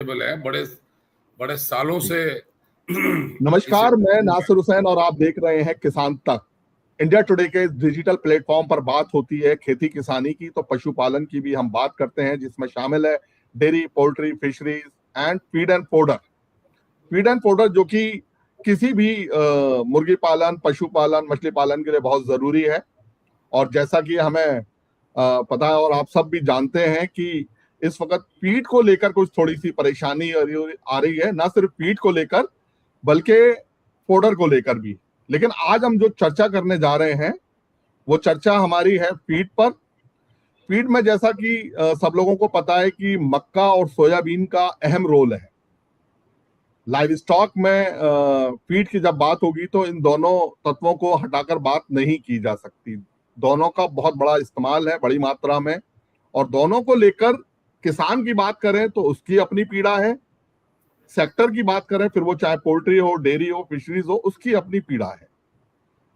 Profitable है, बड़े बड़े सालों से। नमस्कार, मैं नासिर हुसैन और आप देख रहे हैं किसान तक। इंडिया टुडे के डिजिटल प्लेटफॉर्म पर बात होती है खेती किसानी की, तो पशुपालन की भी हम बात करते हैं, जिसमें शामिल है dairy, poultry, fisheries and feed and fodder. Feed and fodder जो कि किसी भी मुर्गी पालन, पशुपालन, मछली पालन के लिए बहुत जरूरी है। और जैसा कि हमें पता है और आप सब भी जानते हैं कि इस वक्त फीड को लेकर कुछ थोड़ी सी परेशानी आ रही है, ना सिर्फ फीड को लेकर बल्कि फोडर को लेकर भी। लेकिन आज हम जो चर्चा करने जा रहे हैं वो चर्चा हमारी है फीड पर। फीड में जैसा कि सब लोगों को पता है कि मक्का और सोयाबीन का अहम रोल है। लाइव स्टॉक में फीड की जब बात होगी तो इन दोनों तत्वों को हटाकर बात नहीं की जा सकती। दोनों का बहुत बड़ा इस्तेमाल है, बड़ी मात्रा में, और दोनों को लेकर किसान की बात करें तो उसकी अपनी पीड़ा है, सेक्टर की बात करें फिर वो चाहे पोल्ट्री हो, डेयरी हो, फिशरीज हो, उसकी अपनी पीड़ा है।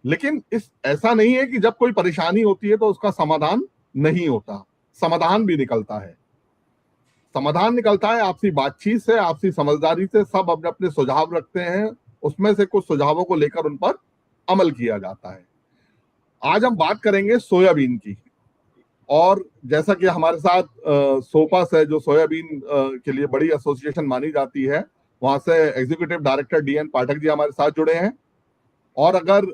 लेकिन ऐसा नहीं है कि जब कोई परेशानी होती है तो उसका समाधान नहीं होता, समाधान भी निकलता है। समाधान निकलता है आपसी बातचीत से, आपसी समझदारी से। सब अपने अपने सुझाव रखते हैं, उसमें से कुछ सुझावों को लेकर उन पर अमल किया जाता है। आज हम बात करेंगे सोयाबीन की, और जैसा कि हमारे साथ सोपास है जो सोयाबीन के लिए बड़ी एसोसिएशन मानी जाती है, वहां से executive director DN Pathak ji हमारे साथ जुड़े हैं। और अगर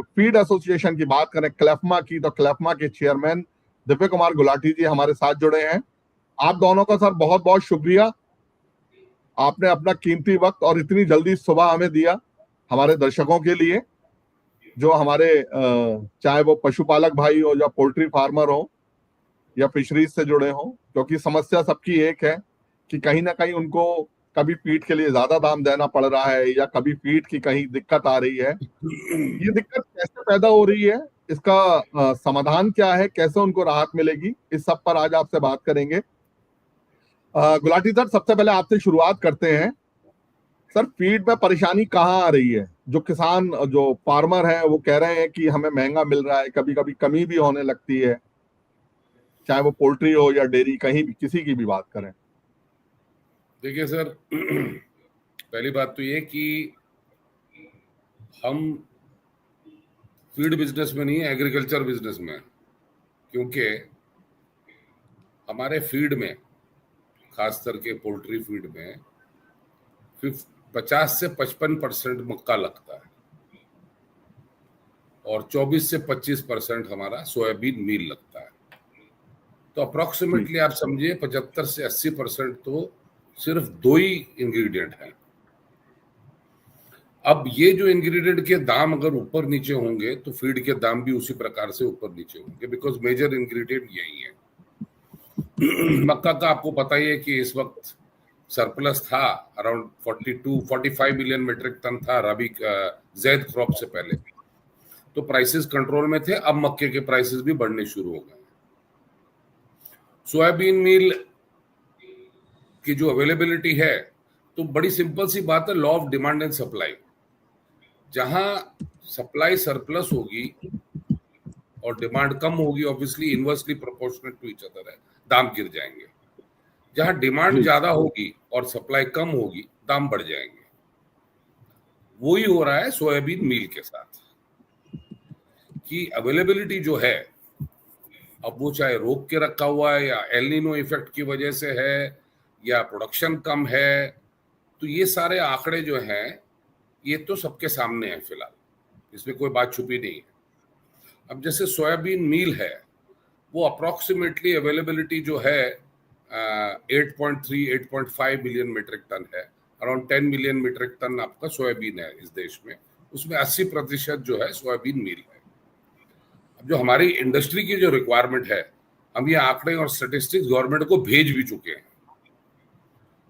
फीड एसोसिएशन की बात करें क्लेफमा की, तो क्लेफमा के चेयरमैन दिव्य कुमार गुलाटी जी हमारे साथ जुड़े हैं। आप दोनों का सर बहुत बहुत शुक्रिया, आपने अपना कीमती वक्त और इतनी जल्दी सुबह हमें दिया हमारे दर्शकों के लिए, जो हमारे चाहे वो पशुपालक भाई हो या पोल्ट्री फार्मर हो या फिशरीज से जुड़े हों। क्योंकि समस्या सबकी एक है कि कहीं ना कहीं उनको कभी फीड के लिए ज्यादा दाम देना पड़ रहा है या कभी फीड की कहीं दिक्कत आ रही है। ये दिक्कत कैसे पैदा हो रही है, इसका समाधान क्या है, कैसे उनको राहत मिलेगी, इस सब पर आज आपसे बात करेंगे। गुलाटी सर, सबसे पहले आपसे शुरुआत करते हैं। सर, फीड में परेशानी कहाँ आ रही है? जो किसान, जो फार्मर हैं, वो कह रहे हैं कि हमें महंगा मिल रहा है, कभी कभी कमी भी होने लगती है, चाहे वो पोल्ट्री हो या डेयरी, कहीं भी किसी की भी बात करें। देखिए सर, पहली बात तो ये कि हम फीड बिजनेस में नहीं है, एग्रीकल्चर बिजनेस में। क्योंकि हमारे फीड में, खास करके पोल्ट्री फीड में 50 से 55% मक्का लगता है और 24 से 25% हमारा सोयाबीन मील लगता है। तो अप्रोक्सीमेटली आप समझिए 75 से 80% तो सिर्फ दो ही इंग्रेडिएंट हैं। अब ये जो इंग्रेडिएंट के दाम अगर ऊपर नीचे होंगे तो फीड के दाम भी उसी प्रकार से ऊपर नीचे होंगे, बिकॉज मेजर इंग्रेडिएंट यही है। मक्का का आपको पता ही है कि इस वक्त सरप्लस था, अराउंड 45 मिलियन मीट्रिक टन था रबी जैद क्रॉप से पहले, तो प्राइसेस कंट्रोल में थे। अब मक्के के प्राइसेस भी बढ़ने शुरू हो गए। सोयाबीन मील की जो अवेलेबिलिटी है, तो बड़ी सिंपल सी बात है, law of demand and supply. जहां सप्लाई सरप्लस होगी और डिमांड कम होगी, obviously inversely proportional to each other है, दाम गिर जाएंगे। जहां डिमांड ज्यादा होगी और सप्लाई कम होगी, दाम बढ़ जाएंगे। वही हो रहा है सोयाबीन मील के साथ कि अवेलेबिलिटी जो है, अब वो चाहे रोक के रखा हुआ है या एल नीनो इफेक्ट की वजह से है या प्रोडक्शन कम है, तो ये सारे आंकड़े जो हैं ये तो सबके सामने है फिलहाल, इसमें कोई बात छुपी नहीं है। अब जैसे सोयाबीन मील है, वो अप्रोक्सीमेटली अवेलेबिलिटी जो है 8.5 मिलियन मीट्रिक टन है। अराउंड 10 मिलियन मीट्रिक टन आपका सोयाबीन है इस देश में, उसमें 80% जो है सोयाबीन मील है। अब जो हमारी इंडस्ट्री की जो रिक्वायरमेंट है, हम ये आंकड़े और स्टेटिस्टिक्स गवर्नमेंट को भेज भी चुके हैं।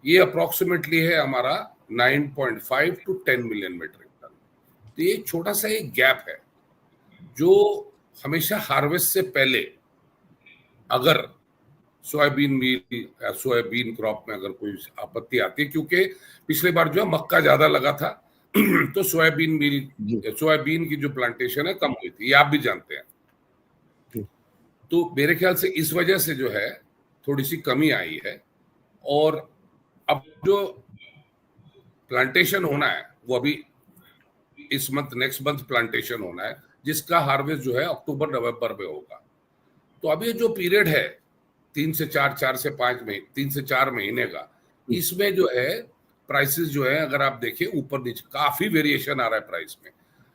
ये अप्रोक्सीमेटली है हमारा 9.5 to 10 मिलियन मीट्रिक टन। तो ये छोटा सा एक गैप है जो हमेशा हार्वेस्ट से पहले अगर सोयाबीन मील या सोयाबीन क्रॉप में अगर कोई आपत्ति आती है, क्योंकि पिछले बार जो है मक्का ज्यादा लगा था तो सोयाबीन मील, सोयाबीन की जो प्लांटेशन है कम हुई थी, ये आप भी जानते हैं। तो मेरे ख्याल से इस वजह से जो है थोड़ी सी कमी आई है। और अब जो प्लांटेशन होना है वो अभी इस मंथ, नेक्स्ट मंथ प्लांटेशन होना है, जिसका हार्वेस्ट जो है अक्टूबर नवंबर में होगा। तो अभी जो पीरियड है 3 से 4, 4 से 5 महीने, 3 से 4 महीने का, इसमें जो है प्राइसेस जो है अगर आप देखें ऊपर नीचे काफी वेरिएशन आ रहा है प्राइस में।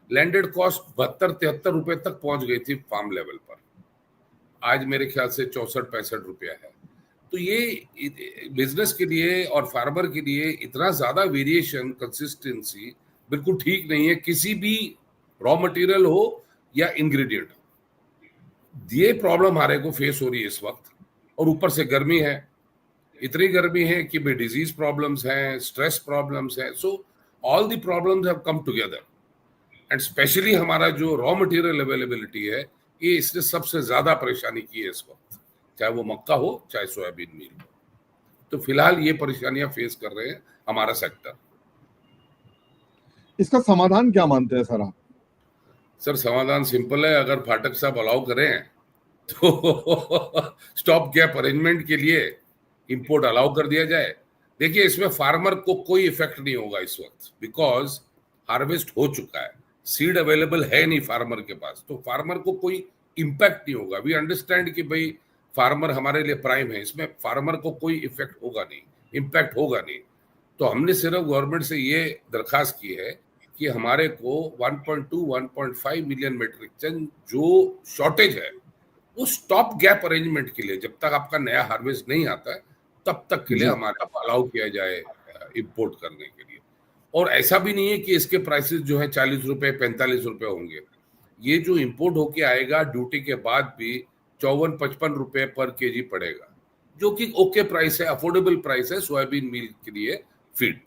लैंडेड कॉस्ट 72-73 रुपए तक पहुंच गई थी फार्म लेवल पर, आज मेरे ख्याल से 64-65 रुपया है। तो ये बिजनेस के लिए और फार्मर के लिए इतना ज्यादा वेरिएशन, कंसिस्टेंसी बिल्कुल ठीक नहीं है, किसी भी रॉ मटेरियल हो या इंग्रेडिएंट हो। ये प्रॉब्लम हमारे को फेस हो रही है इस वक्त, और ऊपर से गर्मी है, इतनी गर्मी है कि भाई डिजीज प्रॉब्लम्स हैं, स्ट्रेस प्रॉब्लम्स हैं। So all the problems have come together, and specially हमारा जो रॉ मटेरियल अवेलेबिलिटी है, ये इसने सबसे ज्यादा परेशानी की है इस वक्त, चाहे वो मक्का हो चाहे सोयाबीन मील। तो फिलहाल ये परेशानियां फेस कर रहे हैं हमारा सेक्टर। इसका समाधान क्या मानते हैं सर आप? सर समाधान सिंपल है, अगर फाटक साहब अलाउ करें तो स्टॉप गैप अरेंजमेंट के लिए इंपोर्ट अलाउ कर दिया जाए। देखिए इसमें फार्मर को कोई इफेक्ट नहीं होगा इस वक्त, बिकॉज हार्वेस्ट हो चुका है, सीड अवेलेबल है नहीं फार्मर के पास, तो फार्मर को कोई इम्पैक्ट नहीं होगा। वी अंडरस्टैंड कि भाई फार्मर हमारे लिए प्राइम है, इसमें फार्मर को कोई इफेक्ट होगा नहीं, इम्पैक्ट होगा नहीं। तो हमने सिर्फ गवर्नमेंट से ये दरखास्त की है कि हमारे को 1.2-1.5 मिलियन मेट्रिक टन जो शॉर्टेज है वो स्टॉप गैप अरेंजमेंट के लिए, जब तक आपका नया हार्वेस्ट नहीं आता है तब तक के लिए हमारा अलाउ किया जाए इंपोर्ट करने के लिए। और ऐसा भी नहीं है कि इसके प्राइसेस जो है 40 रुपए 45 रुपए होंगे। ये जो इंपोर्ट होके आएगा ड्यूटी के बाद भी 54-55 रुपए पर केजी पड़ेगा, जो कि ओके प्राइस है, अफोर्डेबल प्राइस है सोयाबीन मील के लिए फीड।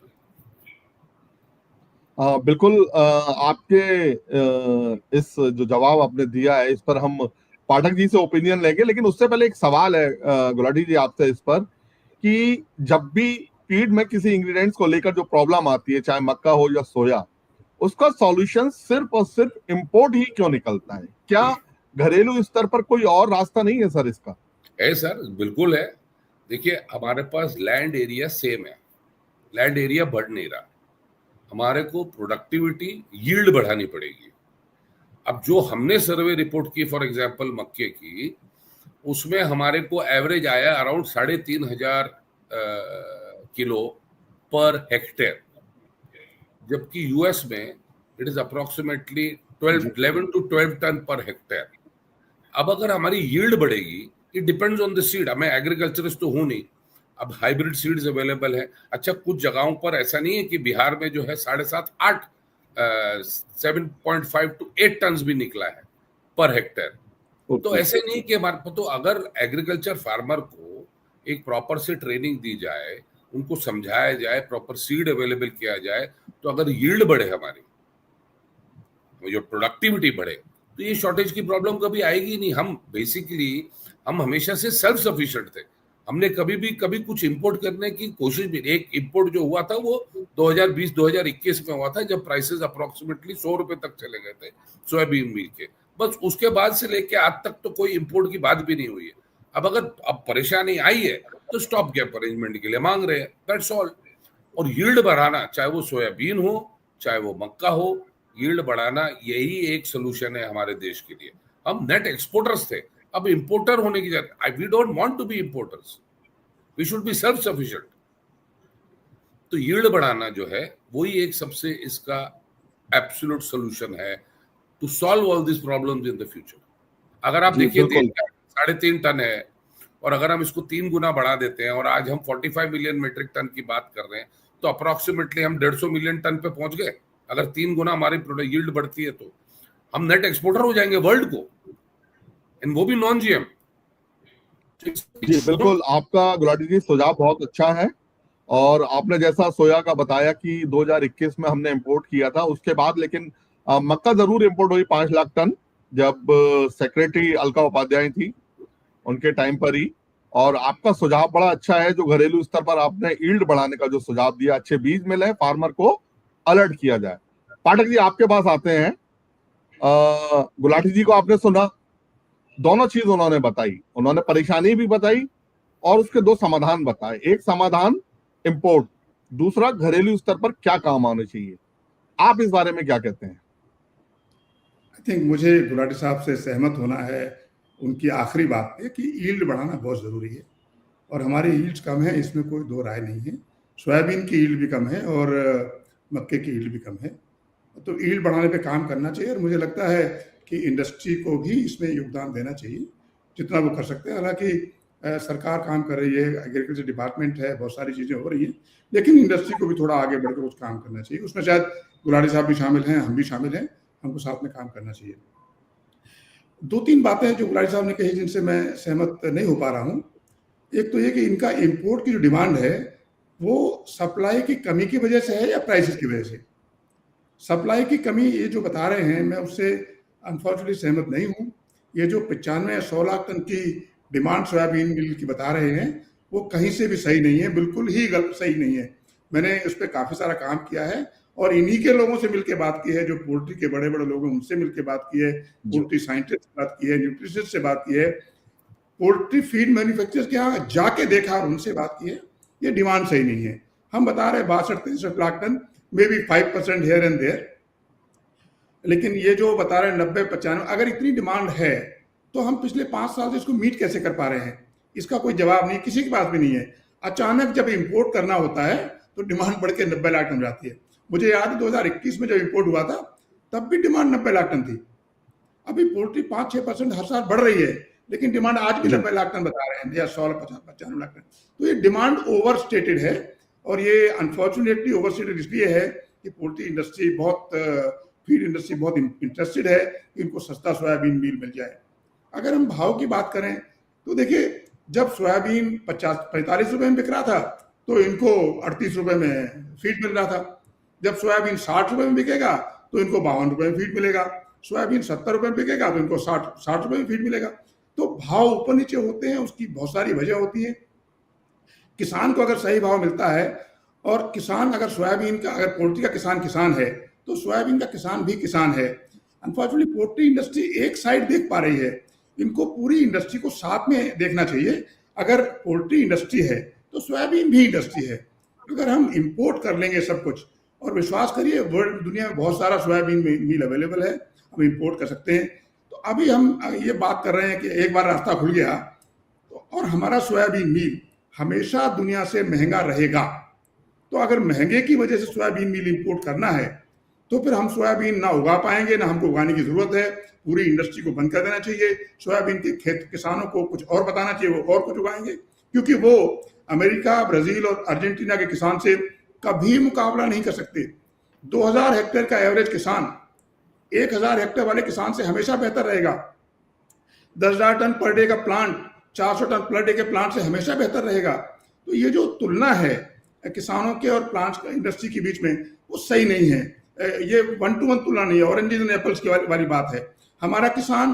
बिल्कुल, आपके इस जो जवाब आपने दिया है इस पर हम पाठक जी से ओपिनियन लेंगे, लेकिन उससे पहले एक सवाल है गुलाटी जी आपसे इस पर, कि जब भी फीड में किसी इंग्रेडिएंट्स को लेकर जो प्रॉब्लम आती है, चाहे मक्का हो या सोया, उसका सॉल्यूशन सिर्फ और सिर्फ इंपोर्ट ही क्यों निकलता है? क्या घरेलू स्तर पर कोई और रास्ता नहीं है सर इसका? है सर, बिल्कुल है। देखिए हमारे पास लैंड एरिया सेम है, लैंड एरिया बढ़ नहीं रहा, हमारे को प्रोडक्टिविटी यील्ड बढ़ानी पड़ेगी। अब जो हमने सर्वे रिपोर्ट की फॉर एग्जांपल मक्के की, उसमें हमारे को एवरेज आया अराउंड 3,500 किलो पर हेक्टेयर, जबकि यूएस में it is approximately 11 to 12 ton per hectare. अब अगर हमारी यील्ड बढ़ेगी, it depends on the seed. मैं एग्रीकल्चरिस्ट तो हूं नहीं, अब हाइब्रिड सीड्स अवेलेबल है। अच्छा कुछ जगहों पर ऐसा नहीं है कि बिहार में जो है 7.5-8 7.5 to 8 टन भी निकला है पर हेक्टेयर। तो ऐसे नहीं कि हमारे, तो अगर एग्रीकल्चर फार्मर को एक प्रॉपर से ट्रेनिंग दी जाए, उनको समझाया जाए, प्रॉपर सीड अवेलेबल किया जाए, तो अगर यील्ड बढ़े हमारी, जो प्रोडक्टिविटी बढ़े, तो ये शॉर्टेज की प्रॉब्लम कभी आएगी नहीं। हम बेसिकली हम हमेशा से सेल्फ सफिशिएंट थे, हमने कभी कुछ इंपोर्ट करने की कोशिश भी। एक इंपोर्ट जो हुआ था वो 2020-2021 में हुआ था, जब प्राइसेस अप्रोक्सीमेटली 100 रुपए तक चले गए थे सोयाबीन मील के। बस उसके बाद से लेके आज तक तो कोई इंपोर्ट की बात भी नहीं हुई है। अब परेशानी आई है तो स्टॉप गैप अरेंजमेंट के लिए मांग रहे हैं, दैट्स ऑल। और यील्ड बढ़ाना, चाहे वो सोयाबीन हो चाहे वो मक्का हो, यील्ड बढ़ाना यही एक सोल्यूशन है हमारे देश के लिए। हम नेट एक्सपोर्टर्स थे, अब इंपोर्टर होने की जगह, we don't want to be importers, we should be self sufficient. तो यील्ड बढ़ाना जो है वही एक सबसे इसका एब्सोल्यूट सोल्यूशन है to solve all this problems in the future. अगर आप देखिए 3.5 टन है, और अगर हम इसको 3 गुना बढ़ा देते हैं, और आज हम 45 मिलियन मेट्रिक टन की बात कर रहे हैं, तो अप्रोक्सीमेटली हम 150 मिलियन टन पे पहुंच गए। अगर 3 गुना हमारी यील्ड बढ़ती है तो हम नेट एक्सपोर्टर हो जाएंगे वर्ल्ड को, एंड वो भी नॉन जीएम। जी बिल्कुल, आपका गुलाटी जी सुझाव बहुत अच्छा है। और आपने जैसा सोया का बताया कि 2021 में हमने इंपोर्ट किया था, उसके बाद लेकिन मक्का जरूर इंपोर्ट हुई 5 लाख टन, जब सेक्रेटरी अलका उपाध्याय थी उनके टाइम पर ही। और आपका सुझाव बड़ा अच्छा है, जो घरेलू स्तर पर आपने यील्ड बढ़ाने का जो सुझाव दिया, अच्छे बीज मिले, फार्मर को अलर्ट किया जाए। पाठक जी आपके पास आते हैं, गुलाटी जी को आपने सुना, दोनों चीज उन्होंने बताई, उन्होंने परेशानी भी बताई और उसके 2 समाधान बताए। एक समाधान इंपोर्ट, दूसरा घरेलू स्तर पर क्या काम आने चाहिए, आप इस बारे में क्या कहते हैं? आई थिंक मुझे गुलाटी साहब से सहमत होना है उनकी आखिरी बात पे कि यील्ड बढ़ाना बहुत ज़रूरी है, और हमारी यील्ड्स कम है, इसमें कोई दो राय नहीं है। सोयाबीन की यील्ड भी कम है और मक्के की यील्ड भी कम है, तो यील्ड बढ़ाने पे काम करना चाहिए। और मुझे लगता है कि इंडस्ट्री को भी इसमें योगदान देना चाहिए जितना वो कर सकते हैं। हालांकि सरकार काम कर रही है, एग्रीकल्चर डिपार्टमेंट है, बहुत सारी चीज़ें हो रही हैं, लेकिन इंडस्ट्री को भी थोड़ा आगे बढ़कर कुछ काम करना चाहिए। उसमें शायद गुलाटी साहब भी शामिल हैं, हम भी शामिल हैं, हमको साथ में काम करना चाहिए। दो तीन बातें जो गुलाटी साहब ने कही जिनसे मैं सहमत नहीं हो पा रहा हूँ। एक तो ये कि इनका इंपोर्ट की जो डिमांड है वो सप्लाई की कमी की वजह से है या प्राइसेस की वजह से। सप्लाई की कमी ये जो बता रहे हैं, मैं उससे अनफॉर्चुनेटली सहमत नहीं हूँ। ये जो 95 या 100 लाख टन की डिमांड सोयाबीन मिल की बता रहे हैं वो कहीं से भी सही नहीं है, बिल्कुल ही गलत सही नहीं है। मैंने उस पर काफ़ी सारा काम किया है और इन्हीं के लोगों से मिलकर बात की है, जो पोल्ट्री के बड़े बड़े लोग हैं उनसे मिलकर बात की है, पोल्ट्री साइंटिस्ट से बात की है, न्यूट्रिशियस्ट से बात की है, पोल्ट्री फीड मैन्युफैक्चरर्स के यहाँ जाके देखा और उनसे बात की है। ये डिमांड सही नहीं है। हम बता रहे हैं 62-63 lakh ton, maybe 5% here and there, लेकिन ये जो बता रहे हैं 90-95, अगर इतनी डिमांड है तो हम पिछले 5 साल से इसको मीट कैसे कर पा रहे हैं? इसका कोई जवाब नहीं, किसी के पास भी नहीं है। अचानक जब इंपोर्ट करना होता है तो डिमांड बढ़ के 90 लाख टन जाती है। मुझे याद है 2021 में जब इंपोर्ट हुआ था तब भी डिमांड 90 लाख टन थी। अभी पोल्ट्री 5-6% हर साल बढ़ रही है, लेकिन डिमांड आज भी 90 लाख टन बता रहे हैं या 100-95 लाख टन। तो ये डिमांड ओवर स्टेटेड है, और ये अनफॉर्चुनेटली ओवर स्टेटेड इसलिए है कि पोल्ट्री इंडस्ट्री बहुत, फीड इंडस्ट्री बहुत इंटरेस्टेड है कि इनको सस्ता सोयाबीन मील मिल जाए। अगर हम भाव की बात करें तो देखिए, जब सोयाबीन 45 रुपए में बिक रहा था तो इनको 38 रुपए में फीड मिल रहा था। जब सोयाबीन 60 रुपए में बिकेगा तो इनको 52 रुपए में फीड मिलेगा। सोयाबीन 70 रुपए में बिकेगा तो इनको 60 रुपए में फीड मिलेगा। तो भाव ऊपर नीचे होते हैं, उसकी बहुत सारी वजह होती है। किसान को अगर सही भाव मिलता है, और किसान अगर सोयाबीन का, अगर पोल्ट्री का किसान है तो सोयाबीन का किसान भी किसान है। अनफॉर्चुनेटली पोल्ट्री इंडस्ट्री एक साइड देख पा रही है, इनको पूरी इंडस्ट्री को साथ में देखना चाहिए। अगर पोल्ट्री इंडस्ट्री है तो सोयाबीन भी इंडस्ट्री है। अगर हम इंपोर्ट कर लेंगे सब कुछ, और विश्वास करिए वर्ल्ड दुनिया में बहुत सारा सोयाबीन मील अवेलेबल है, हम इंपोर्ट कर सकते हैं। तो अभी हम ये बात कर रहे हैं कि एक बार रास्ता खुल गया तो, और हमारा सोयाबीन मील हमेशा दुनिया से महंगा रहेगा। तो अगर महंगे की वजह से सोयाबीन मील इंपोर्ट करना है तो फिर हम सोयाबीन ना उगा पाएंगे, ना हमको उगाने की जरूरत है। पूरी इंडस्ट्री को बंद कर देना चाहिए। सोयाबीन के खेत किसानों को कुछ और बताना चाहिए, वो और कुछ उगाएंगे, क्योंकि वो अमेरिका, ब्राजील और अर्जेंटीना के किसान से कभी मुकाबला नहीं कर सकते। 2000 हेक्टेयर का एवरेज किसान 1000 हेक्टेयर वाले किसान से हमेशा बेहतर रहेगा। 10,000 टन पर डे का प्लांट 400 टन पर डे के प्लांट से हमेशा बेहतर रहेगा। तो ये जो तुलना है किसानों के और प्लांट इंडस्ट्री के बीच में, वो सही नहीं है। ये 1-to-1 तुलना नहीं है, ऑरेंजेस एंड एप्पल्स की वाली बात है। हमारा किसान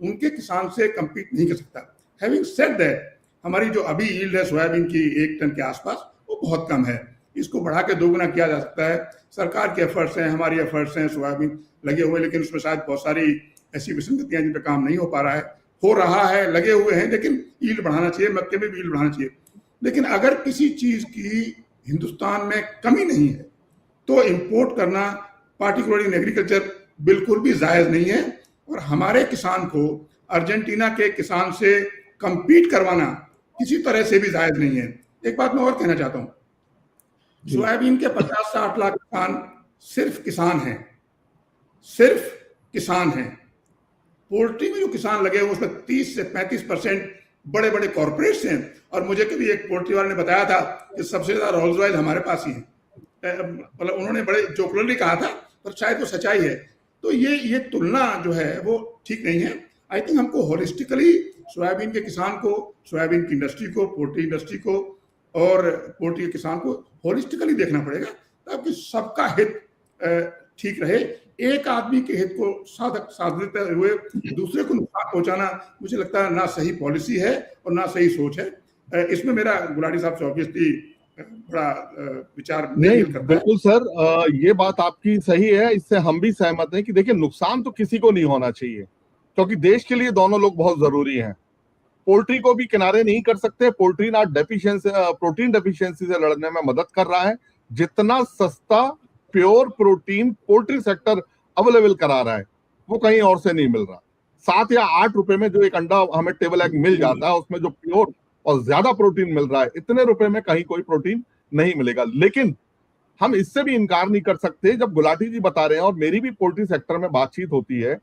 उनके किसान से कम्पीट नहीं कर सकता। हैविंग सेड दैट, हमारी जो अभी यील्ड है सोयाबीन की 1 टन के आसपास, वो बहुत कम है। इसको बढ़ा के 2 गुना किया जा सकता है। सरकार के एफर्ट्स हैं, हमारी एफर्ट्स हैं, सोयाबीन लगे हुए, लेकिन उसमें शायद बहुत सारी ऐसी विसंगतियां जिन पर काम नहीं हो पा रहा है। हो रहा है, लगे हुए हैं, लेकिन यील्ड बढ़ाना चाहिए, मक्के में भी यील्ड बढ़ाना चाहिए। लेकिन अगर किसी चीज की हिंदुस्तान में कमी नहीं है तो इंपोर्ट करना, पार्टिकुलरली इन एग्रीकल्चर, बिल्कुल भी जायज नहीं है। और हमारे किसान को अर्जेंटीना के किसान से कंपीट करवाना किसी तरह से भी जायज नहीं है। एक बात मैं और कहना चाहता हूं, सोयाबीन के 50-60 लाख किसान सिर्फ किसान हैं, सिर्फ किसान हैं। पोल्ट्री में जो किसान लगे हुए उसमें 30 से 35% बड़े बड़े कॉर्पोरेट्स हैं। और मुझे कभी एक पोल्ट्री वाले ने बताया था कि सबसे ज्यादा रोल्स रॉयस हमारे पास ही है। मतलब उन्होंने बड़े जोकरली कहा था, पर शायद वो सच्चाई है। तो ये तुलना जो है वो ठीक नहीं है। आई थिंक हमको होलिस्टिकली सोयाबीन के किसान को, सोयाबीन की इंडस्ट्री को, पोल्ट्री इंडस्ट्री को और पोल्ट्री के किसान को होलिस्टिकली देखना पड़ेगा, ताकि सबका हित ठीक रहे। एक आदमी के हित को साधते हुए दूसरे को नुकसान पहुंचाना, मुझे लगता है ना सही पॉलिसी है और ना सही सोच है। इसमें मेरा गुलाटी साहब से ऑब्वियसली बड़ा विचार नहीं, बिल्कुल सर, ये बात आपकी सही है, इससे हम भी सहमत हैं कि देखिए नुकसान तो किसी को नहीं होना चाहिए, क्योंकि देश के लिए दोनों लोग बहुत जरूरी हैं। पोल्ट्री को भी किनारे नहीं कर सकते। पोल्ट्री ना प्रोटीन डेफिशिएंसी से लड़ने में मदद कर रहा है। जितना सस्ता pure protein poultry sector available करा रहा है वो कहीं और से नहीं मिल रहा। 7 या 8 रुपए में जो एक अंडा हमें टेबल एग मिल जाता है उसमें जो प्योर और ज्यादा प्रोटीन मिल रहा है, इतने रुपए में कहीं कोई प्रोटीन नहीं मिलेगा। लेकिन हम इससे भी इनकार नहीं कर सकते, जब गुलाटी जी बता रहे हैं और मेरी भी पोल्ट्री सेक्टर में बातचीत होती है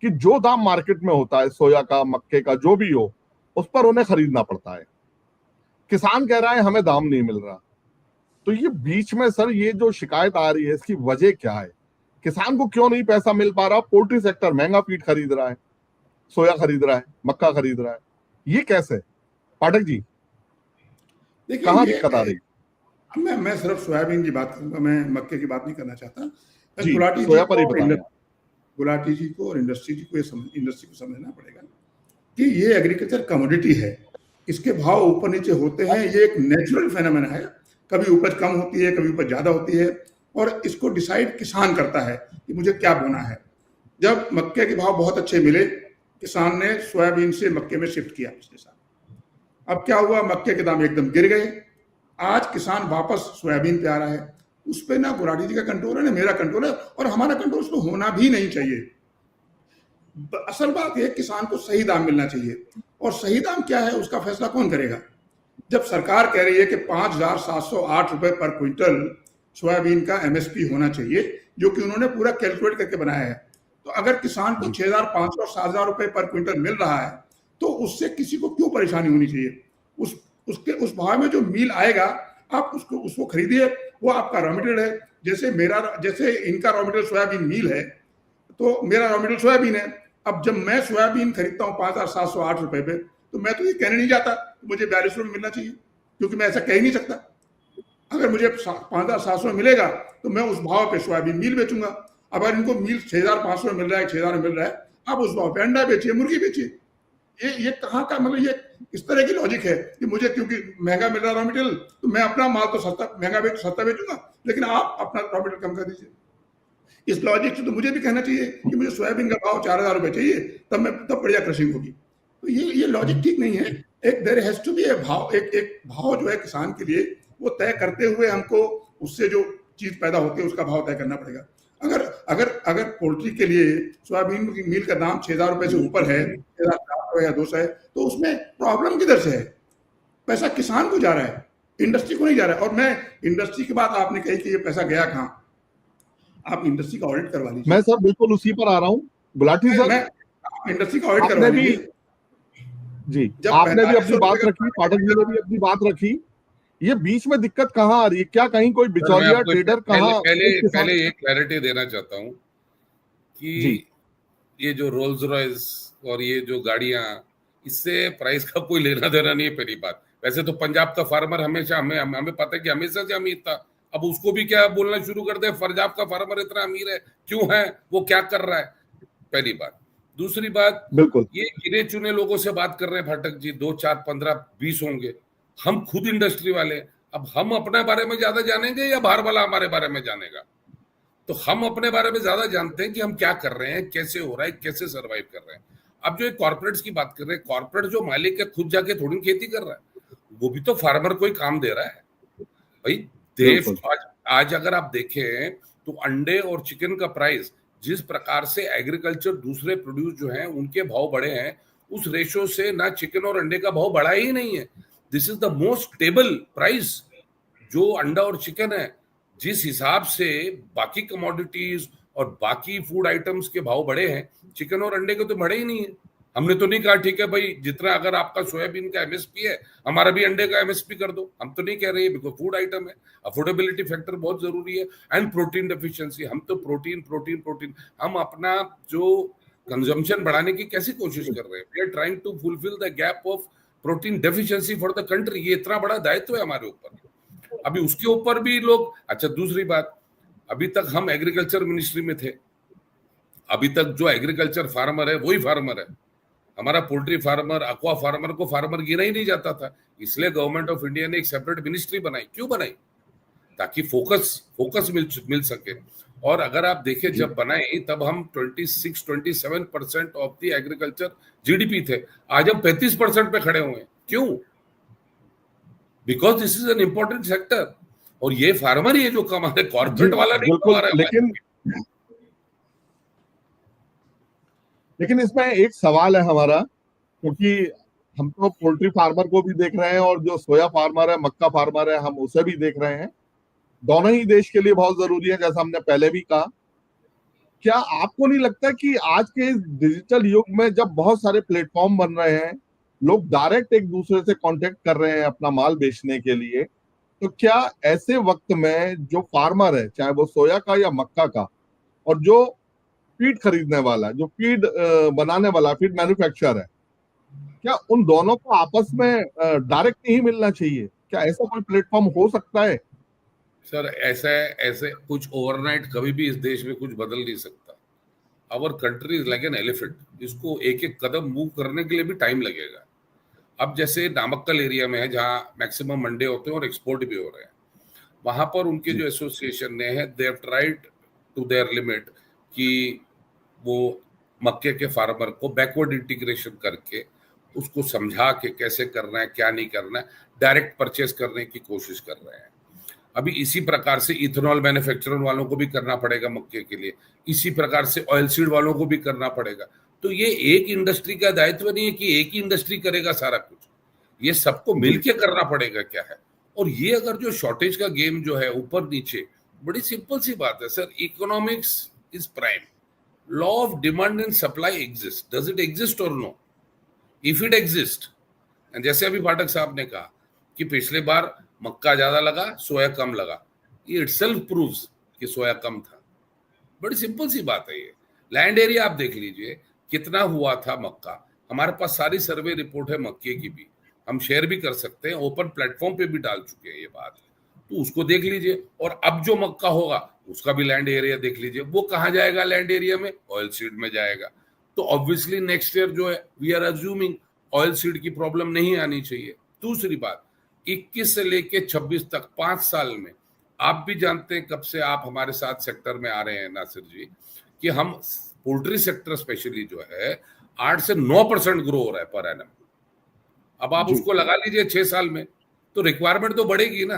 कि जो दाम मार्केट में होता है सोया का, मक्के का, जो भी हो, उस पर उन्हें खरीदना पड़ता है। किसान कह रहा है हमें दाम नहीं मिल रहा। तो ये बीच में सर ये जो शिकायत आ रही है इसकी वजह क्या है? किसान को क्यों नहीं पैसा मिल पा रहा? पोल्ट्री सेक्टर महंगा फीड खरीद रहा है, सोया खरीद रहा है, मक्का खरीद रहा है, ये कैसे? पाठक जी कहाँ दिक्कत आ रही? मैं सिर्फ सोयाबीन की बात करूंगा, मैं मक्के की बात नहीं करना चाहता। गुलाटी जी को और इंडस्ट्री को इंडस्ट्री को समझना पड़ेगा कि ये एग्रीकल्चर कमोडिटी है, इसके भाव ऊपर नीचे होते हैं, ये एक नेचुरल फेनोमेना है। कभी उपज कम होती है, कभी उपज ज्यादा होती है, और इसको डिसाइड किसान करता है कि मुझे क्या बोना है। जब मक्के के भाव बहुत अच्छे मिले, किसान ने सोयाबीन से मक्के में शिफ्ट किया पिछले साल। अब क्या हुआ, मक्के के दाम एकदम गिर गए। आज किसान वापस सोयाबीन पे आ रहा है। उस पे ना गुलाटी जी का कंट्रोल है ना मेरा कंट्रोल है, और हमारा कंट्रोल उस पर होना भी नहीं चाहिए। असल बात है किसान को सही दाम मिलना चाहिए, और सही दाम क्या है उसका फैसला कौन करेगा? जब सरकार कह रही है कि 5,708 रुपए पर क्विंटल सोयाबीन का एमएसपी होना चाहिए, जो कि उन्होंने पूरा कैलकुलेट करके बनाया है, तो अगर किसान को 6,500 और 7,000 रुपए पर क्विंटल मिल रहा है तो उससे किसी को क्यों परेशानी होनी चाहिए? उस भाव में जो मील आएगा आप उसको खरीदिए, वो आपका रॉ मटेरियल है। जैसे इनका रॉ मटेरियल सोयाबीन मील है, तो मेरा रॉ मटेरियल सोयाबीन है। अब जब मैं सोयाबीन खरीदता हूँ 5,708 रुपए पे, तो मैं तो ये कहने नहीं जाता मुझे 42 रुपए मिलना चाहिए, क्योंकि मैं ऐसा कह ही नहीं सकता। अगर मुझे 5,700 मिलेगा तो मैं उस भाव पे सोयाबीन मील बेचूंगा। अगर इनको मील 6,500 मिल रहा है, 6,000 मिल रहा है, आप उस भाव पे अंडा बेचिए, मुर्गी बेचिए। ये कहाँ का मतलब, ये इस तरह की लॉजिक है कि मुझे क्योंकि महंगा मिल रहा रॉ मटेरियल तो मैं अपना माल तो सस्ता बेचूंगा, लेकिन आप अपना रॉ मटेरियल कम कर दीजिए। इस लॉजिक से तो मुझे भी कहना चाहिए कि मुझे सोयाबीन का भाव 4,000 रुपए चाहिए, तब बढ़िया क्रशिंग होगी। तो ये लॉजिक ठीक नहीं है। एक देयर हैज टू बी ए भाव, एक भाव जो है किसान के लिए वो तय करते हुए हमको उससे जो चीज पैदा होती है उसका भाव तय करना पड़ेगा। अगर पोल्ट्री के लिए सोयाबीन की मील का दाम 6,000 रुपए से ऊपर है, 6,400 या 200 है, तो उसमें प्रॉब्लम किधर से है? पैसा किसान को जा रहा है, इंडस्ट्री को नहीं जा रहा है। और मैं इंडस्ट्री की बात आपने कही कि ये पैसा गया कहाँ, आप इंडस्ट्री का ऑडिट करवा लीजिए। मैं सर बिल्कुल उसी पर आ रहा हूँ गुलाटी सर। इंडस्ट्री का ऑडिट करवा लीजिए जी। आपने भी अपनी बात रखी, पाठक जी ने भी अपनी बात रखी। ये बीच में दिक्कत कहाँ आ रही है? क्या कहीं कोई बिचौलिया ट्रेडर कहाँ? पहले ये क्लैरिटी देना चाहता हूँ कि ये जो रोल्स रॉयस और ये जो गाड़ियां, इससे प्राइस का कोई लेना देना नहीं है। पहली बात, वैसे तो पंजाब का फार्मर हमेशा हमें पता है कि हमेशा से अमीर था। अब उसको भी क्या बोलना शुरू कर दे पंजाब का फार्मर इतना अमीर है, क्यों है, वो क्या कर रहा है? पहली बात। दूसरी बात, बिल्कुल ये गिने चुने लोगों से बात कर रहे हैं फाटक जी, 2, 4, 15, 20 होंगे। हम खुद इंडस्ट्री वाले, अब हम अपने बारे में ज्यादा जानेंगे या बाहर वाला हमारे बारे में जानेगा? तो हम अपने बारे में ज्यादा जानते हैं कि हम क्या कर रहे हैं, कैसे हो रहा है, कैसे सर्वाइव कर रहे हैं। अब जो कॉर्पोरेट्स की बात कर रहे हैं, कॉर्पोरेट जो मालिक है खुद जाके थोड़ी खेती कर रहा है, वो भी तो फार्मर को ही काम दे रहा है भाई। देश आज अगर आप देखें तो अंडे और चिकन का प्राइस जिस प्रकार से एग्रीकल्चर दूसरे प्रोड्यूस जो हैं उनके भाव बढ़े हैं, उस रेशो से ना चिकन और अंडे का भाव बढ़ा ही नहीं है। This is the most stable price जो अंडा और चिकन है। जिस हिसाब से बाकी कमोडिटीज और बाकी फूड आइटम्स के भाव बढ़े हैं, चिकन और अंडे के तो बढ़े ही नहीं है। हमने तो नहीं कहा ठीक है भाई, जितना अगर आपका सोयाबीन का एमएसपी है हमारा भी अंडे का एमएसपी कर दो, हम तो नहीं कह रहे हैं, बिकॉज फूड आइटम है, अफोर्डेबिलिटी फैक्टर बहुत जरूरी है, एंड प्रोटीन डेफिशिएंसी। हम तो प्रोटीन हम अपना जो कंजम्पशन बढ़ाने की कैसी कोशिश कर रहे हैं? We are trying to fulfil the gap of protein deficiency for the country. ये इतना बड़ा दायित्व है हमारे ऊपर। अभी उसके ऊपर भी लोग, अच्छा दूसरी बात, अभी तक हम एग्रीकल्चर मिनिस्ट्री में थे, अभी तक जो एग्रीकल्चर फार्मर है वही फार्मर है। हमारा पोल्ट्री फार्मर, अक्वा फार्मर को फार्मर गिना ही नहीं जाता था। इसलिए गवर्नमेंट ऑफ इंडिया ने एक सेपरेट मिनिस्ट्री बनाई। क्यों बनाई? ताकि फोकस मिल सके। और अगर आप देखें जब बनाए तब हम 26-27% ऑफ द एग्रीकल्चर जीडीपी थे, आज हम 35% पे खड़े हुए हैं। क्यों? Because this is an important sector, और ये फार्मर ही है जो कमा रहे, कॉर्पोरेट वाला नहीं कमा रहा है। लेकिन इसमें एक सवाल है हमारा, क्योंकि हम तो पोल्ट्री फार्मर को भी देख रहे हैं और जो सोया फार्मर है, मक्का फार्मर है, हम उसे भी देख रहे हैं। दोनों ही देश के लिए बहुत जरूरी है, जैसा हमने पहले भी कहा। क्या आपको नहीं लगता कि आज के इस डिजिटल युग में जब बहुत सारे प्लेटफॉर्म बन रहे हैं, लोग डायरेक्ट एक दूसरे से कांटेक्ट कर रहे हैं अपना माल बेचने के लिए, तो क्या ऐसे वक्त में जो फार्मर है, चाहे वो सोया का या मक्का का, और जो फीड खरीदने वाला, जो फीड बनाने वाला, फीड मैन्युफैक्चरर है, क्या उन दोनों को आपस में डायरेक्ट नहीं मिलना चाहिए? क्या ऐसा कोई प्लेटफॉर्म हो सकता है? सर ऐसे कुछ ओवरनाइट कभी भी इस देश में कुछ बदल नहीं सकता। Our country is like an elephant, इसको एक एक कदम मूव करने के लिए भी टाइम लगेगा। अब जैसे नामक्कल एरिया में है जहाँ मैक्सिमम मंडे होते हैं और एक्सपोर्ट भी हो रहे हैं, वहां पर उनके जो एसोसिएशन ने है, they have tried to their limit कि वो मक्के के फार्मर को बैकवर्ड इंटीग्रेशन करके उसको समझा के कैसे करना है, क्या नहीं करना है, डायरेक्ट परचेस करने की कोशिश कर रहे हैं। अभी इसी प्रकार से इथेनॉल मैन्युफैक्चरर वालों को भी करना पड़ेगा मक्के के लिए, इसी प्रकार से ऑयल सीड वालों को भी करना पड़ेगा। तो ये एक इंडस्ट्री का दायित्व नहीं है कि एक ही इंडस्ट्री करेगा सारा कुछ, ये सबको मिलके करना पड़ेगा क्या है। और ये अगर जो शॉर्टेज का गेम जो है ऊपर नीचे, बड़ी सिंपल सी बात है sir, economics is prime, law of demand and supply exist, does it exist और नो? इफ इट एग्जिस्ट, जैसे अभी पाठक साहब ने कहा कि पिछले बार मक्का ज्यादा लगा, सोया कम लगा, ये इटसेल्फ प्रूव्स कि सोया कम था। बड़ी सिंपल सी बात है ये। लैंड एरिया आप देख लीजिए कितना हुआ था मक्का, हमारे पास सारी सर्वे रिपोर्ट है मक्के की भी, हम शेयर भी कर सकते हैं, ओपन प्लेटफॉर्म पे भी डाल चुके हैं ये बात, तो उसको देख लीजिए। और अब जो मक्का होगा उसका भी लैंड एरिया देख लीजिए, वो कहाँ जाएगा लैंड एरिया में? ऑयल सीड में जाएगा। तो ऑब्वियसली नेक्स्ट ईयर जो है, we are assuming oil seed की प्रॉब्लम नहीं आनी चाहिए। दूसरी बात, 21 से लेके 26 तक 5 साल में, आप भी जानते हैं कब से आप हमारे साथ सेक्टर में आ रहे हैं नासिर जी, कि हम पोल्ट्री सेक्टर स्पेशली जो है 8 से 9% ग्रो हो रहा है पर एनम। अब आप उसको लगा लीजिए 6 साल में, तो रिक्वायरमेंट तो बढ़ेगी ना।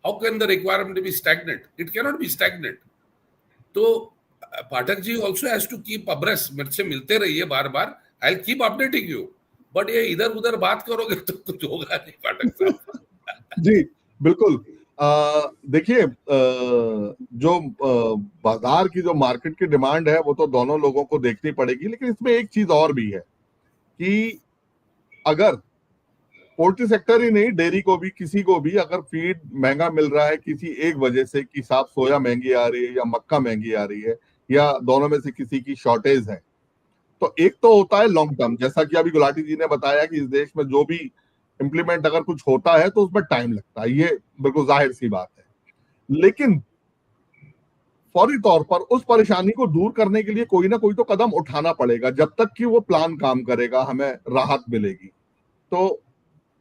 How can the requirement be stagnant? It can not be stagnant. तो Pathak ji also has to keep abreast, मेरे से मिलते रहिए बार बार, I will keep updating you, but ये इधर उधर बात करोगे तो कुछ होगा नहीं पाठक साहब। जी बिल्कुल। देखिए, जो बाजार की, जो मार्केट की डिमांड है, वो तो दोनों लोगों को देखनी पड़ेगी। लेकिन इसमें एक चीज और भी है कि अगर पोल्ट्री सेक्टर ही नहीं, डेयरी को भी, किसी को भी अगर फीड महंगा मिल रहा है किसी एक वजह से, कि साफ सोया महंगी आ रही है या मक्का महंगी आ रही है, या दोनों में से किसी की शॉर्टेज है, तो एक तो होता है लॉन्ग टर्म, जैसा कि अभी गुलाटी जी ने बताया कि इस देश में जो भी इंप्लीमेंट अगर कुछ होता है तो उसमें टाइम लगता है, ये बिल्कुल जाहिर सी बात है। लेकिन फौरी तौर पर उस परेशानी को दूर करने के लिए कोई ना कोई तो कदम उठाना पड़ेगा। जब तक कि वो प्लान काम करेगा, हमें राहत मिलेगी। तो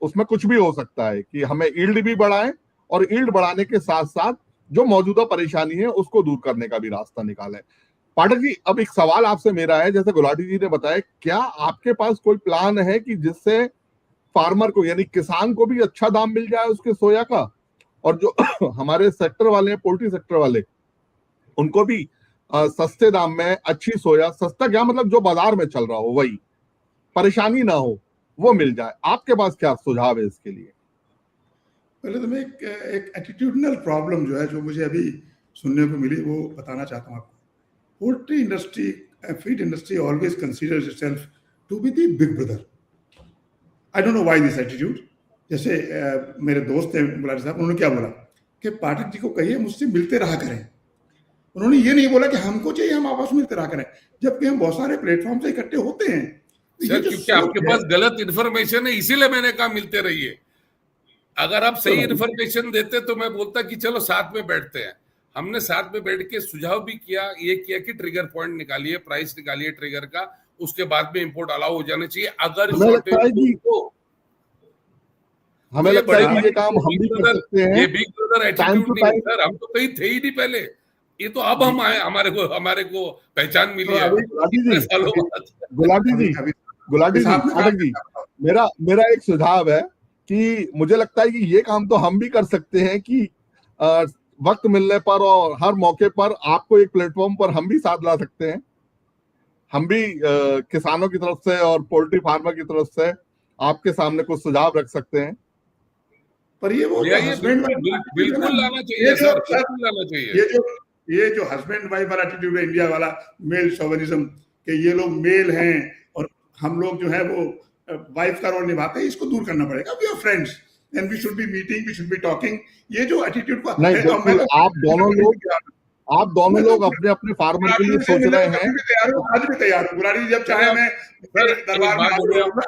उसमें कुछ भी हो सकता है कि हमें ईल्ड भी बढ़ाएं, और ईल्ड बढ़ाने के साथ साथ जो मौजूदा परेशानी है उसको दूर करने का भी रास्ता निकालें। पाठक जी, अब एक सवाल आपसे मेरा है, जैसे गुलाटी जी ने बताया, क्या आपके पास कोई प्लान है कि जिससे फार्मर को, यानी किसान को भी अच्छा दाम मिल जाए उसके सोया का, और जो हमारे सेक्टर वाले हैं, पोल्ट्री सेक्टर वाले, उनको भी सस्ते दाम में अच्छी सोया, सस्ता क्या मतलब जो बाजार में चल रहा हो वही, परेशानी ना हो, वो मिल जाए? आपके पास क्या सुझाव है इसके लिए? पहले तो मैं एक एटीट्यूडनल प्रॉब्लम जो है, जो मुझे अभी सुनने को मिली, वो बताना चाहता हूँ आपको। Poultry industry, feed industry always considers itself to be the big brother. I don't know why this attitude. जैसे मेरे दोस्त हैं गुलाटी साहब, उन्होंने क्या बोला कि पाठक जी को कहिए मुझसे मिलते रहा करें। उन्होंने ये नहीं बोला कि हमको चाहिए हम आपस में मिलते रहा करें, जबकि हम बहुत सारे प्लेटफॉर्म से इकट्ठे होते हैं। सर, क्योंकि आपके पास गलत इन्फॉर्मेशन है, इसीलिए मैंने कहा मिलते रहिए। अगर आप सही इन्फॉर्मेशन देते तो मैं बोलता कि चलो साथ में बैठते हैं। हमने साथ में बैठ के सुझाव भी किया, ये किया कि ट्रिगर पॉइंट निकालिए, प्राइस निकालिए ट्रिगर का, उसके बाद में इंपोर्ट अलाउ हो जाना चाहिए। अगर हमें लगता है कि ये काम हम भी कर सकते हैं। ये बिग ब्रदर एटीट्यूड नहीं है सर, हम तो कहीं थे ही नहीं पहले। ये तो अब हम आए, हमारे को पहचान मिली है गुलाटी सालों जी, बाद। गुलाटी जी, साधक जी, मेरा एक सुझाव है कि मुझे लगता है कि ये काम तो हम भी कर सकते हैं कि वक्त मिलने पर और हर मौके पर आपको एक प्लेटफॉर्म पर हम भी साथ ला सकते हैं। हम भी किसानों की तरफ से और पोल्ट्री फार्मर की तरफ से आपके सामने कुछ सुझाव रख सकते हैं। पर ये वो हस्बैंड बिल्कुल लाना चाहिए सर, बिल्कुल लाना चाहिए। ये जो हस्बैंड वाइफ वाला एटीट्यूड है इंडिया वाला, मेल शोविनिज्म, कि ये लोग मेल हैं और हम लोग जो है वो वाइफ का रोल निभाते हैं, इसको दूर करना पड़ेगा। We are friends and we should be meeting, we should be talking. ये जो एटीट्यूड का नहीं, बिल्कुल आप दोनों लोग अपने अपने फार्मर के लिए सोच रहे हैं। आज भी तैयार हूँ गुलाटी, जब चाहे मैं दरबार में आऊंगा।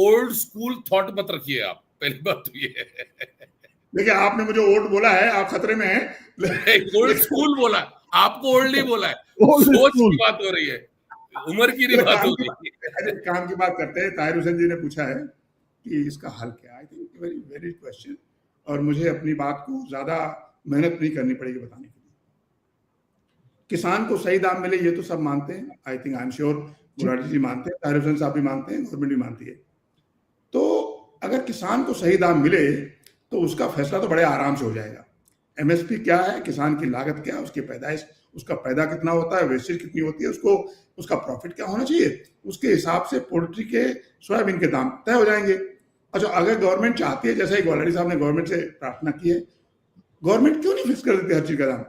ओल्ड स्कूल थॉट मत रखिए आप, पहली बात तो ये है। देखिए, आपने मुझे ओल्ड बोला है, आप खतरे में हैं। ओल्ड स्कूल बोला, आपको ओल्ड नहीं बोला है। सोच की बात हो रही है, उम्र की नहीं बात हो रही है। काम की बात करते हैं। ताहिर हुसैन जी ने पूछा है कि इसका हल क्या है। I think very very question, और मुझे अपनी बात को ज्यादा मेहनत नहीं करनी पड़ेगी बताने के लिए। किसान को सही दाम मिले, ये तो सब मानते हैं। I think I am sure Gulati ji मानते हैं, ताहिर हुसैन साहब भी मानते हैं, गवर्नमेंट भी मानती है। तो अगर किसान को सही दाम मिले तो उसका फैसला तो बड़े आराम से हो जाएगा। एमएसपी क्या है, किसान की लागत क्या है, उसकी पैदाइश, उसका पैदा कितना होता है, वेस्टेज कितनी होती है, उसको उसका प्रॉफिट क्या होना चाहिए, उसके हिसाब से पोल्ट्री के, सोयाबीन के दाम तय हो जाएंगे। अच्छा, अगर गवर्नमेंट चाहती है, जैसा ही गुलाटी साहब ने गवर्नमेंट से प्रार्थना की है, गवर्नमेंट क्यों नहीं फिक्स कर देती हर चीज का दाम?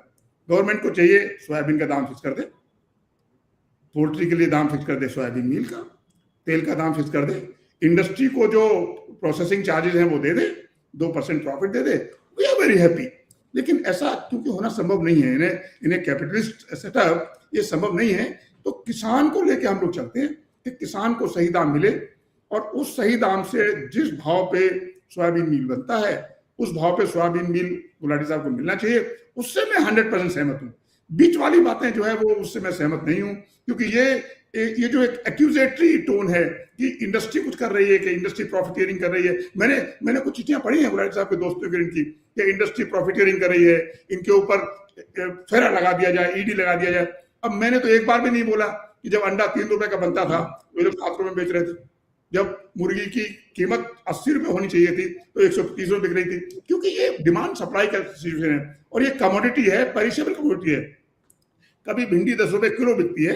गवर्नमेंट को चाहिए सोयाबीन का दाम फिक्स कर दे, पोल्ट्री के लिए दाम फिक्स कर दे, सोयाबीन मील का, तेल का दाम फिक्स कर दे, इंडस्ट्री को जो प्रोसेसिंग चार्जेस हैं वो दे दे, 2% प्रॉफिट दे दे, वी आर वेरी हैप्पी। लेकिन ऐसा क्योंकि होना संभव नहीं है, इन्हें कैपिटलिस्ट सेटअप ये संभव नहीं है। तो किसान को लेके हम लोग चलते हैं कि किसान को सही दाम मिले, और उस सही दाम से जिस भाव पे सोयाबीन मील बनता है उस भाव पे सोयाबीन मील गुलाटी साहब को मिलना चाहिए। उससे मैं 100% सहमत हूँ। बीच वाली बातें जो है वो उससे मैं सहमत नहीं हूँ, क्योंकि ये जो एक एक्यूजेटरी टोन है कि इंडस्ट्री कुछ कर रही है, कि इंडस्ट्री प्रॉफिटियरिंग कर रही है। मैंने कुछ चिट्ठियां पढ़ी हैं गुलाटी साहब के दोस्तों की, इनकी, कि इंडस्ट्री प्रॉफिटियरिंग कर रही है, इनके ऊपर फेरा लगा दिया जाए, ईडी लगा दिया जाए। अब मैंने तो एक बार भी नहीं बोला कि जब अंडा 3 रुपए का बनता था वो लोग 7 रुपए में बेच रहे थे, जब मुर्गी की कीमत 80 रुपए होनी चाहिए थी तो 130 रुपए बिक रही थी, क्योंकि ये डिमांड सप्लाई का सिचुएशन है और ये कमोडिटी है, पेरिशेबल कमोडिटी है। कभी भिंडी 10 रुपए किलो बिकती है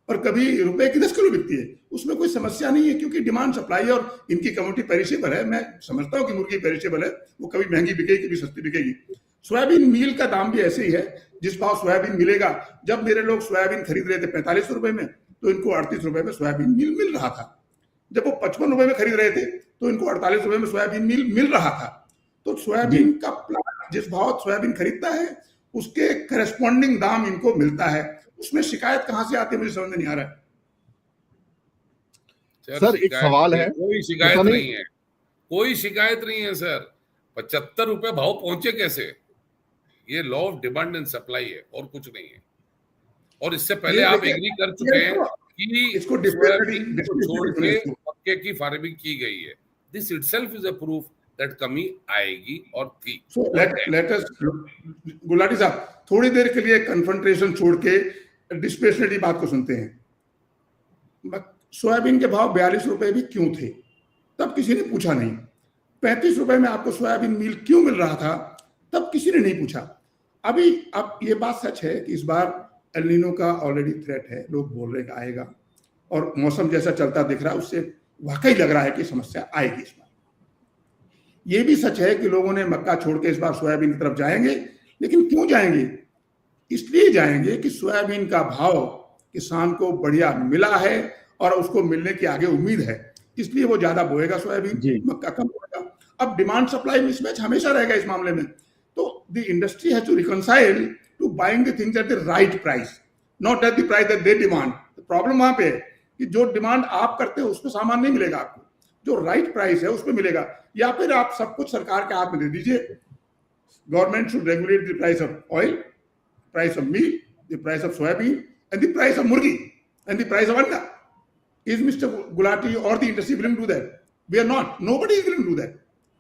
और कभी रुपए की 10 किलो बिकती है, उसमें कोई समस्या नहीं है, क्योंकि डिमांड सप्लाई और इनकी कमोडिटी पेरिशेबल है। मैं समझता हूँ कि मुर्गी पेरिशेबल है, वो कभी महंगी बिकेगी, कभी सस्ती बिकेगी। सोयाबीन मील का दाम भी ऐसे ही है, जिस भाव सोयाबीन मिलेगा। जब मेरे लोग सोयाबीन खरीद रहे थे 45 रुपए में, तो इनको 38 रुपए में सोयाबीन मील मिल रहा था। जब वो 55 रुपए में खरीद रहे थे तो इनको 48 रुपए में सोयाबीन मील मिल रहा था। तो सोयाबीन का प्लांट जिस भाव सोयाबीन खरीदता है उसके करस्पॉन्डिंग दाम इनको मिलता है। उसमें शिकायत कहां से आती है मुझे समझ में नहीं आ रहा है। सर एक सवाल है, कोई शिकायत नहीं है, कोई शिकायत नहीं है सर। 75 रुपए भाव पहुंचे कैसे? ये law of demand and supply है और कुछ नहीं है। और इससे पहले आप एग्री कर चुके हैं कि इसको छोड़ के मक्के की फार्मिंग की गई है। This itself is a proof that कमी आएगी और थी। लेट अस, गुलाटी साहब, थोड़ी देर के लिए कन्फ्रंटेशन छोड़ के डिस्पेशनरी बात को सुनते हैं। सोयाबीन के भाव 42 रुपए भी क्यों थे? तब किसी ने पूछा नहीं। 35 रुपए में आपको सोयाबीन मील क्यों मिल रहा था? तब किसी ने नहीं पूछा। अभी अब ये बात सच है कि इस बार एल नीनो का ऑलरेडी थ्रेट है, लोग बोल रहे हैं आएगा, और मौसम जैसा चलता दिख रहा है उससे वाकई लग रहा है कि समस्या आएगी इस बार। ये भी सच है कि लोगों ने मक्का छोड़ के इस बार सोयाबीन की तरफ जाएंगे, लेकिन क्यों जाएंगे? इसलिए जाएंगे कि सोयाबीन का भाव किसान को बढ़िया मिला है और उसको मिलने की आगे उम्मीद है, इसलिए वो ज्यादा बोएगा सोयाबीन, मक्का कम बोएगा। अब डिमांड सप्लाई मिसमैच हमेशा रहेगा इस मामले में। तो the industry has to reconcile to buying the things at the right price, not at the price that they demand. Problem वहां पे है कि जो डिमांड आप करते हो उसमें सामान नहीं मिलेगा आपको, जो राइट प्राइस है उसमें मिलेगा। या फिर आप सब कुछ सरकार के हाथ में दे दीजिए। Government should regulate the price of oil, price of meat, the price of soybean and the price of मुर्गी एंड द प्राइस ऑफ अंडा। Is Mr. Gulati or the industry willing to do that? We are not. Nobody is willing to do that.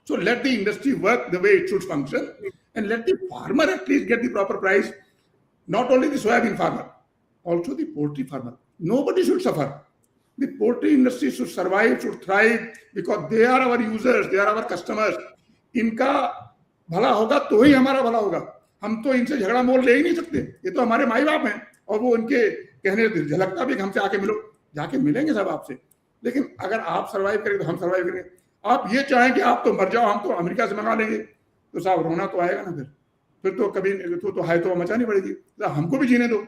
So let the industry work the way it should function and let the farmer at least get the proper price. not only the soybean farmer, also the poultry farmer. Nobody should suffer. The poultry industry should survive, should thrive, because they are our users, they are our customers. इनका भला होगा तो ही हमारा भला होगा. हम तो इनसे झगड़ा मोल ले ही नहीं सकते. ये तो हमारे माई बाप हैं और वो उनके कहने झलकता भी हमसे आके मिलो. जाके मिलेंगे सब आपसे. लेकिन अगर आप सर्वाइव करेंगे तो हम सर्वाइव करेंगे. आप ये चाहें कि आप तो मर जाओ, हम तो अमेरिका से मंगा लेंगे, तो साहब रोना तो आएगा ना. फिर तो कभी तो हाई तो मचानी पड़ेगी. तो हमको भी जीने दो.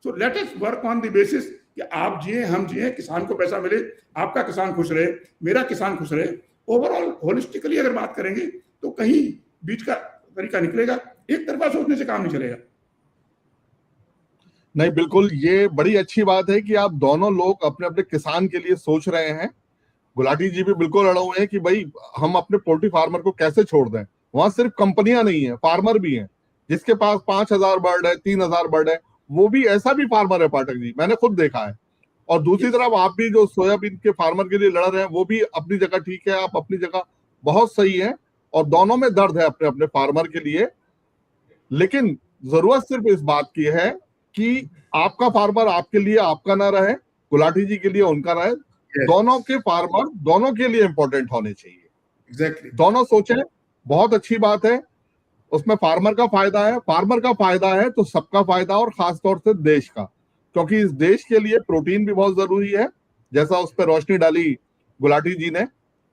So let us work on the basis कि आप जिए, हम जिए, किसान को पैसा मिले, आपका किसान खुश रहे, मेरा किसान खुश रहे. ओवरऑल होलिस्टिकली अगर बात करेंगे तो कहीं बीच का तरीका निकलेगा. एक तरफा सोचने से काम नहीं चलेगा. नहीं, बिल्कुल ये बड़ी अच्छी बात है कि आप दोनों लोग अपने अपने किसान के लिए सोच रहे हैं. गुलाटी जी भी बिल्कुल अड़े हुए हैं कि भाई हम अपने पोल्ट्री फार्मर को कैसे छोड़ दें. वहां सिर्फ कंपनियां नहीं है, फार्मर भी हैं. जिसके पास 5,000 बर्ड है, 3,000 बर्ड है, वो भी ऐसा भी फार्मर है पाठक जी, मैंने खुद देखा है. और दूसरी तरफ आप भी जो सोयाबीन के फार्मर के लिए लड़ रहे हैं, वो भी अपनी जगह ठीक है, आप अपनी जगह बहुत सही है. और दोनों में दर्द है अपने अपने फार्मर के लिए. लेकिन जरूरत सिर्फ इस बात की है कि आपका फार्मर आपके लिए आपका ना रहे, गुलाटी जी के लिए उनका रहे. दोनों के फार्मर दोनों के लिए इंपॉर्टेंट होने चाहिए. एग्जैक्टली. दोनों सोचें, बहुत अच्छी बात है. उसमें फार्मर का फायदा है तो सबका फायदा, और खासतौर से देश का, क्योंकि इस देश के लिए प्रोटीन भी बहुत जरूरी है. जैसा उस पर रोशनी डाली गुलाटी जी ने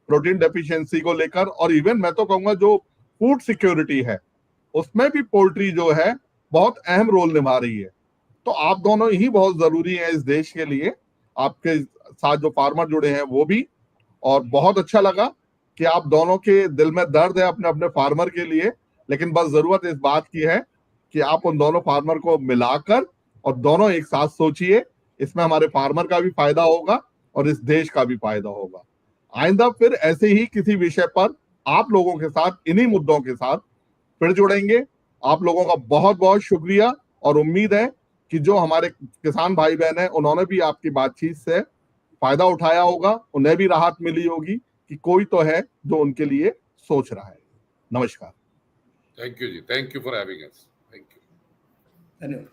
प्रोटीन डेफिशिएंसी को लेकर, और इवन मैं तो कहूंगा जो फूड सिक्योरिटी है उसमें भी पोल्ट्री जो है बहुत अहम रोल निभा रही है. तो आप दोनों ही बहुत जरूरी है इस देश के लिए. आपके साथ जो फार्मर जुड़े हैं वो भी. और बहुत अच्छा लगा कि आप दोनों के दिल में दर्द है अपने अपने फार्मर के लिए. लेकिन बस जरूरत इस बात की है कि आप उन दोनों फार्मर को मिलाकर और दोनों एक साथ सोचिए. इसमें हमारे फार्मर का भी फायदा होगा और इस देश का भी फायदा होगा. आइंदा फिर ऐसे ही किसी विषय पर आप लोगों के साथ, इन्हीं मुद्दों के साथ फिर जुड़ेंगे. आप लोगों का बहुत बहुत शुक्रिया. और उम्मीद है कि जो हमारे किसान भाई बहन हैं उन्होंने भी आपकी बातचीत से फायदा उठाया होगा, उन्हें भी राहत मिली होगी कि कोई तो है जो उनके लिए सोच रहा है. नमस्कार. Thank you ji. Thank you for having us. Thank you. धन्यवाद.